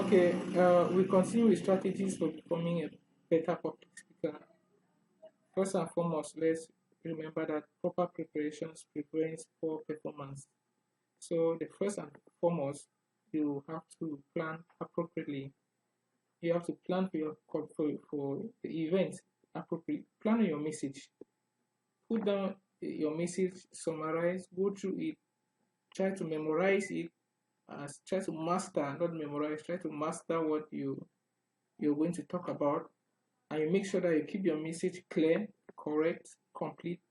Okay, we continue with strategies for becoming a better public speaker. First and foremost, let's remember that proper preparations prevents poor performance. So the first and foremost, you have to plan appropriately. You have to plan for the event appropriately. Plan your message. Put down your message, summarize, go through it, try to memorize it, try to master, not memorize, try to master what you're going to talk about, and you make sure that you keep your message clear, correct, complete,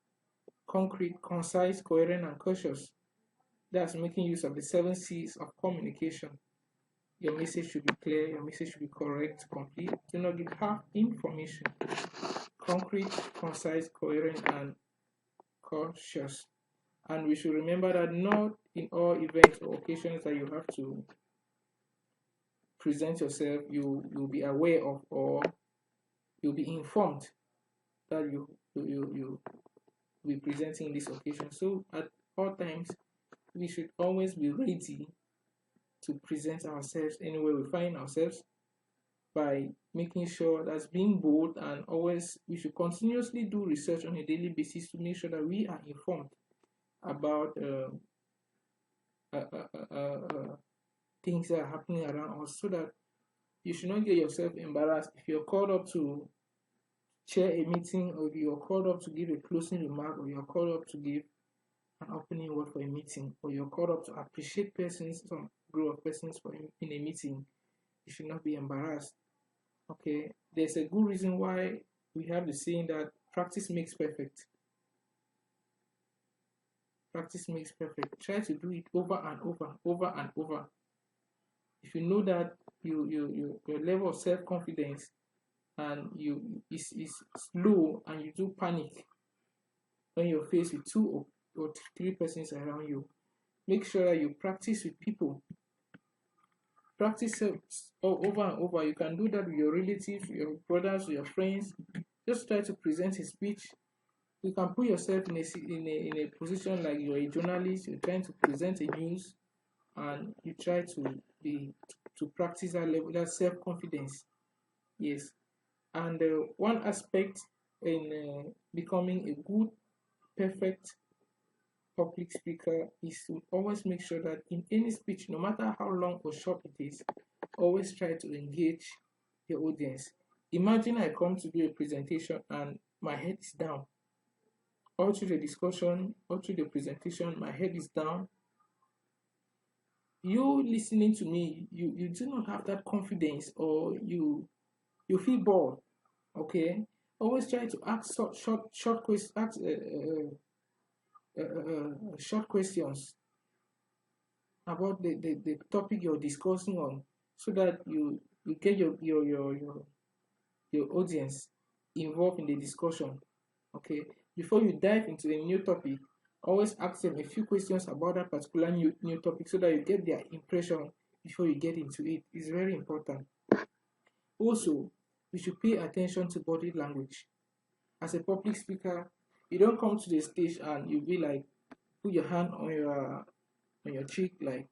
concrete, concise, coherent, and cautious. That's making use of the 7 C's of communication. Your message should be clear, your message should be correct, complete. Do not give half information. Concrete, concise, coherent, and cautious. And we should remember that not in all events or occasions that you have to present yourself, you'll be aware of, or you'll be informed that you will be presenting this occasion. So at all times, we should always be ready to present ourselves anywhere we find ourselves, by making sure that's being bold, and always we should continuously do research on a daily basis to make sure that we are informed about uh, uh, uh, uh, uh, things that are happening around us, so that you should not get yourself embarrassed if you're called up to chair a meeting, or you're called up to give a closing remark, or you're called up to give an opening word for a meeting, or you're called up to appreciate persons, some group of persons in a meeting. You should not be embarrassed. Okay, there's a good reason why we have the saying that practice makes perfect. Practice makes perfect. Try to do it over and over and over. If you know that your level of self-confidence and you is low, and you do panic when you're faced with 2 or 3 persons around you, make sure that you practice with people. Practice over and over. You can do that with your relatives, your brothers, your friends. Just try to present a speech. You can put yourself in a position like you're a journalist, you're trying to present a news, and you try to practice that level, that self-confidence. Yes. And one aspect in becoming a good, perfect public speaker is to always make sure that in any speech, no matter how long or short it is, always try to engage your audience. Imagine I come to do a presentation and my head is down. All through the discussion, all through the presentation, my head is down. You listening to me, you do not have that confidence, or you feel bored. Okay, always try to ask short questions, ask short questions about the topic you're discussing on, so that you get your audience involved in the discussion. Okay, before you dive into a new topic, always ask them a few questions about that particular new topic, so that you get their impression before you get into it. It's very important. Also, you should pay attention to body language. As a public speaker, you don't come to the stage and you be like, put your hand on your cheek, like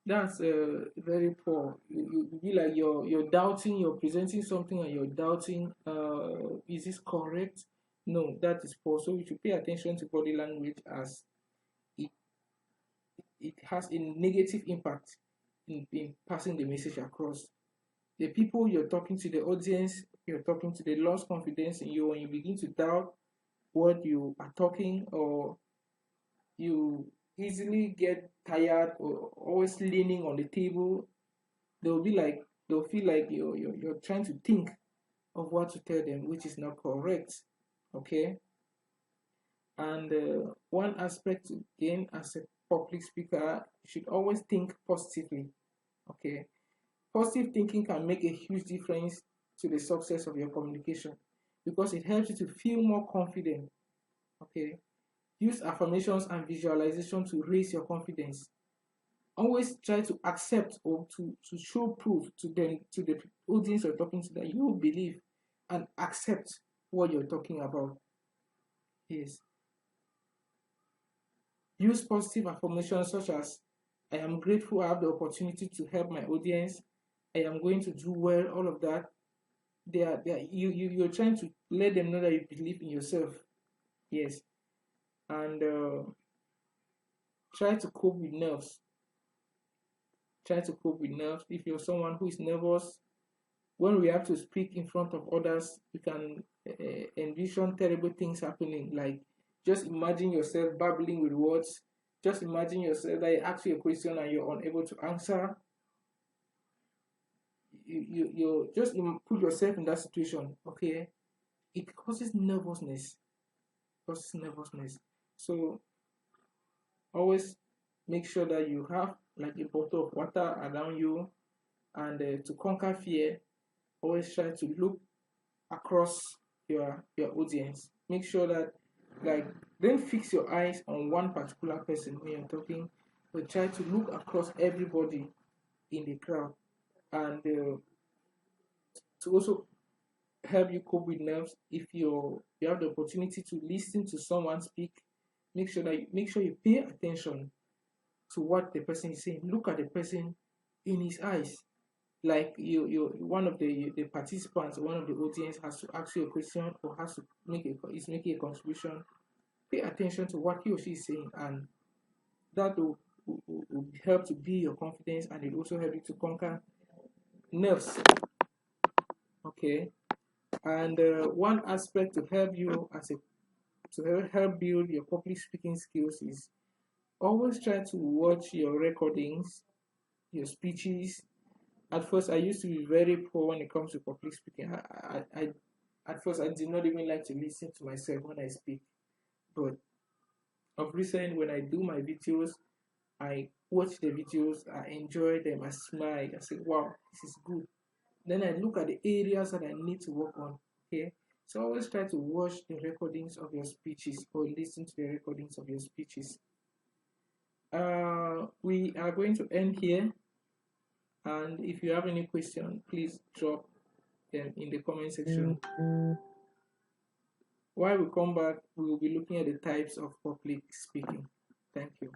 that's very poor. You be like you're doubting, you're presenting something and you're doubting, is this correct? No, that is poor. So we should pay attention to body language, as it it has a negative impact in passing the message across. The people you're talking to, the audience you're talking to, they lost confidence in you, and you begin to doubt what you are talking, or you easily get tired, or always leaning on the table. They'll be like, they'll feel like you're trying to think of what to tell them, which is not correct. Okay. And one aspect, again, as a public speaker, you should always think positively. Okay. Positive thinking can make a huge difference to the success of your communication, because it helps you to feel more confident. Okay. Use affirmations and visualization to raise your confidence. Always try to accept, or to show proof to them, to the audience you're talking to, that you believe and accept what you're talking about. Yes. Use positive affirmations such as, I am grateful I have the opportunity to help my audience. I am going to do well, all of that. You're trying to let them know that you believe in yourself. Yes. And try to cope with nerves. Try to cope with nerves. If you're someone who is nervous, when we have to speak in front of others, you can envision terrible things happening. Like, just imagine yourself babbling with words. Just imagine yourself that I ask you a question and you're unable to answer. You just put yourself in that situation. Okay, it causes nervousness. Causes nervousness. So always make sure that you have like a bottle of water around you, and to conquer fear, always try to look across your audience. Make sure that, like, don't fix your eyes on one particular person when you're talking, but try to look across everybody in the crowd. And to also help you cope with nerves, if you have the opportunity to listen to someone speak, make sure you pay attention to what the person is saying. Look at the person in his eyes. Like, you one of the participants, one of the audience has to ask you a question, or has to is making a contribution. Pay attention to what he or she is saying, and that will help to build your confidence, and it also help you to conquer nerves. Okay. And one aspect to help you help build your public speaking skills is always try to watch your recordings, your speeches. At first, I used to be very poor when it comes to public speaking. At first, I did not even like to listen to myself when I speak. But of recent, when I do my videos, I watch the videos, I enjoy them, I smile, I say, wow, this is good. Then I look at the areas that I need to work on. Okay. So always try to watch the recordings of your speeches, or listen to the recordings of your speeches. We are going to end here. And if you have any question, please drop them in the comment section. While we come back, we will be looking at the types of public speaking. Thank you.